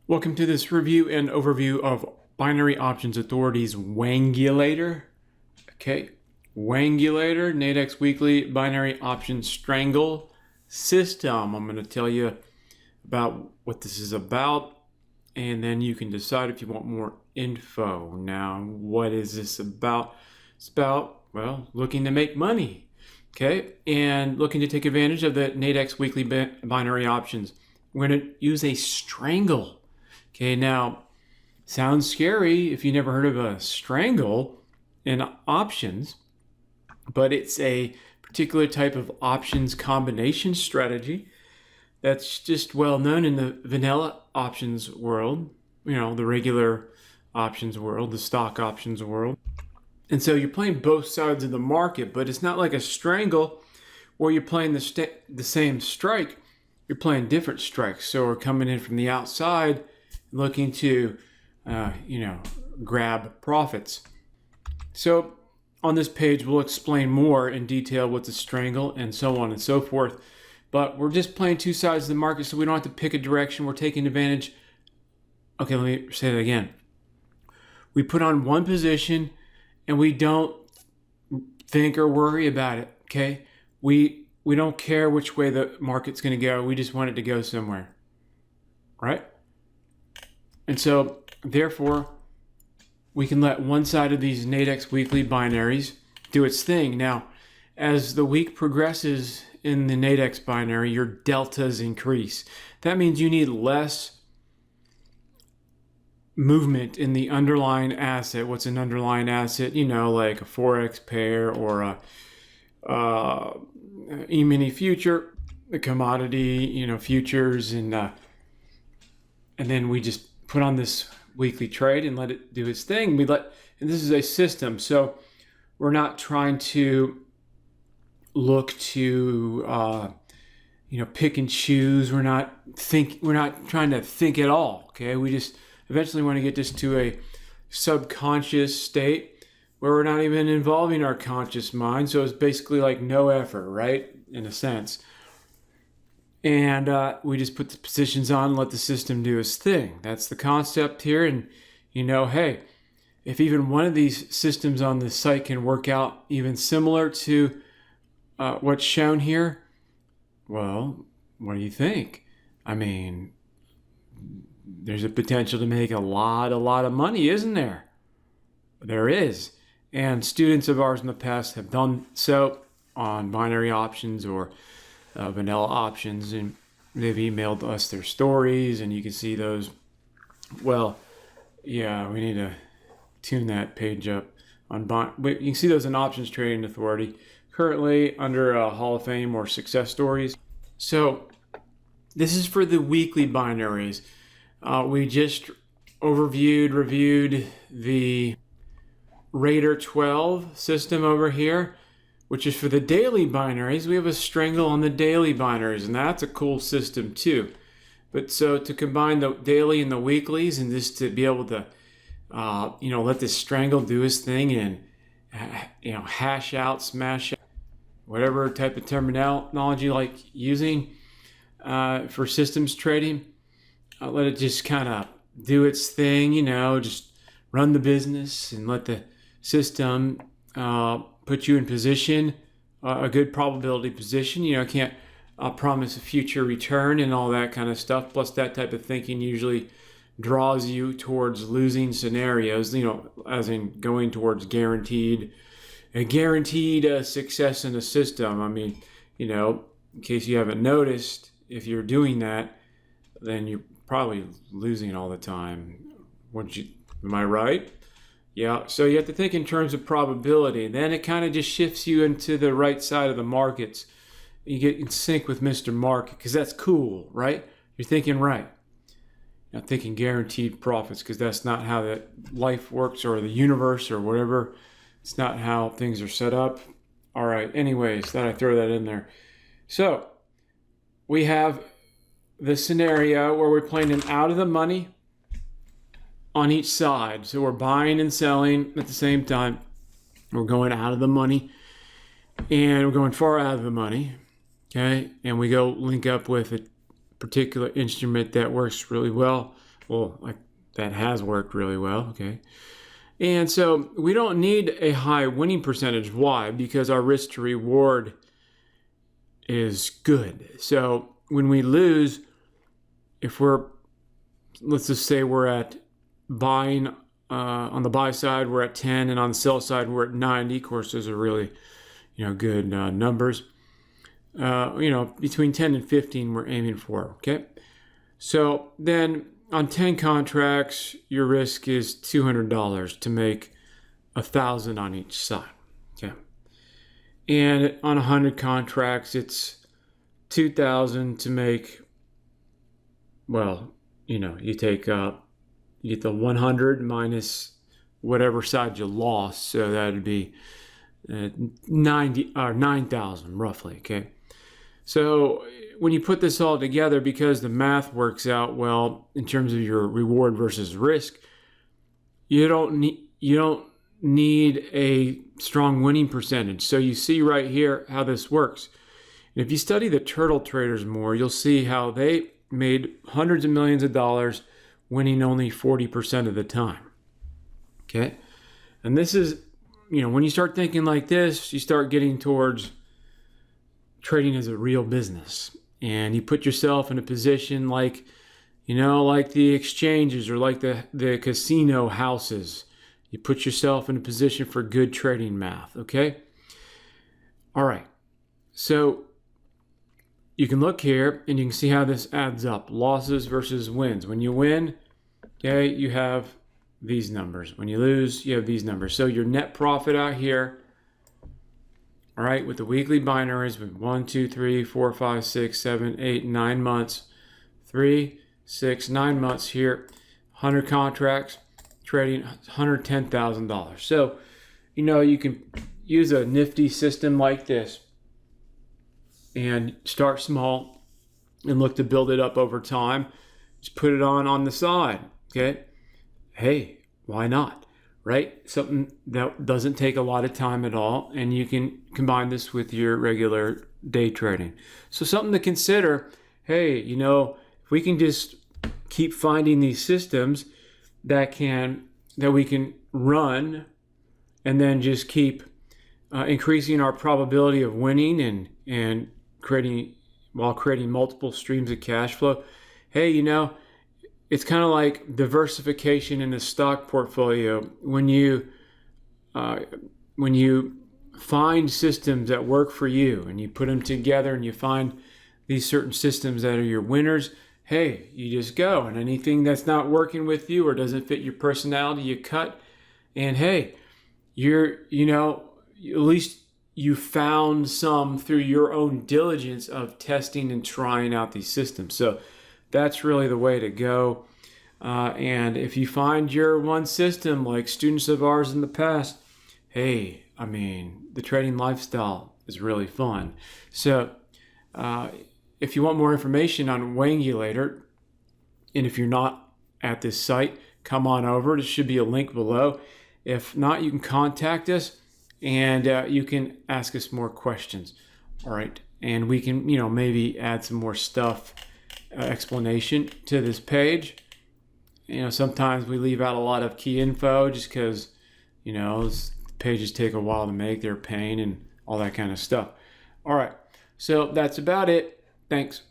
Welcome to this review and overview of Binary Options Authority's WANGULATOR. Okay, WANGULATOR, NADEX Weekly Binary Options Strangle System. I'm going to tell you about what this is about, and then you can decide if you want more info. Now, what is this about? It's about, well, looking to make money, okay, and looking to take advantage of the NADEX Weekly Binary Options. We're going to use a strangle. Okay, now, sounds scary if you never heard of a strangle in options, but it's a particular type of options combination strategy that's just well known in the vanilla options world, you know, the regular options world, the stock options world. And so you're playing both sides of the market, but it's not like a strangle where you're playing the same strike. You're playing different strikes. So we're coming in from the outside, looking to, grab profits. So on this page, we'll explain more in detail what's a strangle and so on and so forth. But we're just playing two sides of the market, so we don't have to pick a direction. We're taking advantage. Okay, let me say that again. We put on one position and we don't think or worry about it, okay? We don't care which way the market's going to go. We just want it to go somewhere, right? And so, therefore, we can let one side of these NADEX weekly binaries do its thing. Now, as the week progresses in the NADEX binary, your deltas increase. That means you need less movement in the underlying asset. What's an underlying asset? You know, like a Forex pair or a E-mini future, a commodity, futures, and then we just put on this weekly trade and let it do its thing. And this is a system, so we're not trying to look to pick and choose. We're not trying to think at all. Okay, we just eventually want to get this to a subconscious state where we're not even involving our conscious mind. So it's basically like no effort, right? In a sense. And we just put the positions on and let the system do its thing. That's the concept here. And, hey, if even one of these systems on the site can work out even similar to what's shown here, well, what do you think? I mean, there's a potential to make a lot of money, isn't there? There is. And students of ours in the past have done so on binary options or vanilla options, and they've emailed us their stories, and you can see those. Well, yeah, we need to tune that page up on you can see those in Options Trading Authority, currently under Hall of Fame or Success Stories. So this is for the weekly binaries. We just reviewed the Raider 12 system over here, which is for the daily binaries. We have a strangle on the daily binaries, and that's a cool system too. But so to combine the daily and the weeklies, and just to be able to, let this strangle do its thing and, hash out, smash out, whatever type of terminology you like using for systems trading, let it just kind of do its thing, just run the business and let the system put you in position, a good probability position. I can't promise a future return and all that kind of stuff. Plus, that type of thinking usually draws you towards losing scenarios, as in going towards guaranteed success in a system. I mean, in case you haven't noticed, if you're doing that, then you're probably losing all the time. Am I right? Yeah, so you have to think in terms of probability. Then it kind of just shifts you into the right side of the markets. You get in sync with Mr. Market, because that's cool, right? You're thinking right. You're not thinking guaranteed profits, because that's not how that life works, or the universe, or whatever. It's not how things are set up. All right, anyways, thought I'd throw that in there. So we have the scenario where we're playing an out of the money on each side. So we're buying and selling at the same time. We're going out of the money and we're going far out of the money. Okay. And we go link up with a particular instrument that works really well Well, like that has worked really well. Okay. And so we don't need a high winning percentage. Why? Because our risk to reward is good. So when we lose, if let's just say we're at buying on the buy side, we're at 10, and on the sell side, we're at 90. Of course, those are really, good numbers. Between 10 and 15, we're aiming for. Okay. So then on 10 contracts, your risk is $200 to make $1,000 on each side. Okay. And on 100 contracts, it's $2,000 to make, you take you get the 100 minus whatever side you lost, so that would be 90 or 9,000 roughly. Okay. So when you put this all together, because the math works out well in terms of your reward versus risk, you don't need a strong winning percentage. So you see right here how this works. And if you study the turtle traders more, you'll see how they made hundreds of millions of dollars winning only 40% of the time. Okay. And this is, when you start thinking like this, you start getting towards trading as a real business, and you put yourself in a position like the exchanges or like the casino houses. You put yourself in a position for good trading math. Okay. All right. So you can look here and you can see how this adds up. Losses versus wins. When you win, okay, you have these numbers. When you lose, you have these numbers. So your net profit out here, all right, with the weekly binaries, with 1, 2, 3, 4, 5, 6, 7, 8, 9 months, 3, 6, 9 months here, 100 contracts, trading $110,000. So, you can use a nifty system like this and start small and look to build it up over time. Just put it on the side, okay? Hey, why not? Right? Something that doesn't take a lot of time at all, and you can combine this with your regular day trading. So something to consider. Hey, if we can just keep finding these systems that we can run, and then just keep increasing our probability of winning and creating multiple streams of cash flow. Hey, it's kind of like diversification in a stock portfolio. When you find systems that work for you and you put them together and you find these certain systems that are your winners, hey, you just go. And anything that's not working with you or doesn't fit your personality, you cut. And hey, at least you found some through your own diligence of testing and trying out these systems. So that's really the way to go. And if you find your one system, like students of ours in the past, hey, the trading lifestyle is really fun. So if you want more information on Wangulator, and if you're not at this site, come on over. There should be a link below. If not, you can contact us and you can ask us more questions. All right. And we can, maybe add some more stuff, explanation to this page. Sometimes we leave out a lot of key info just because, pages take a while to make. They're a pain and all that kind of stuff. All right. So that's about it. Thanks.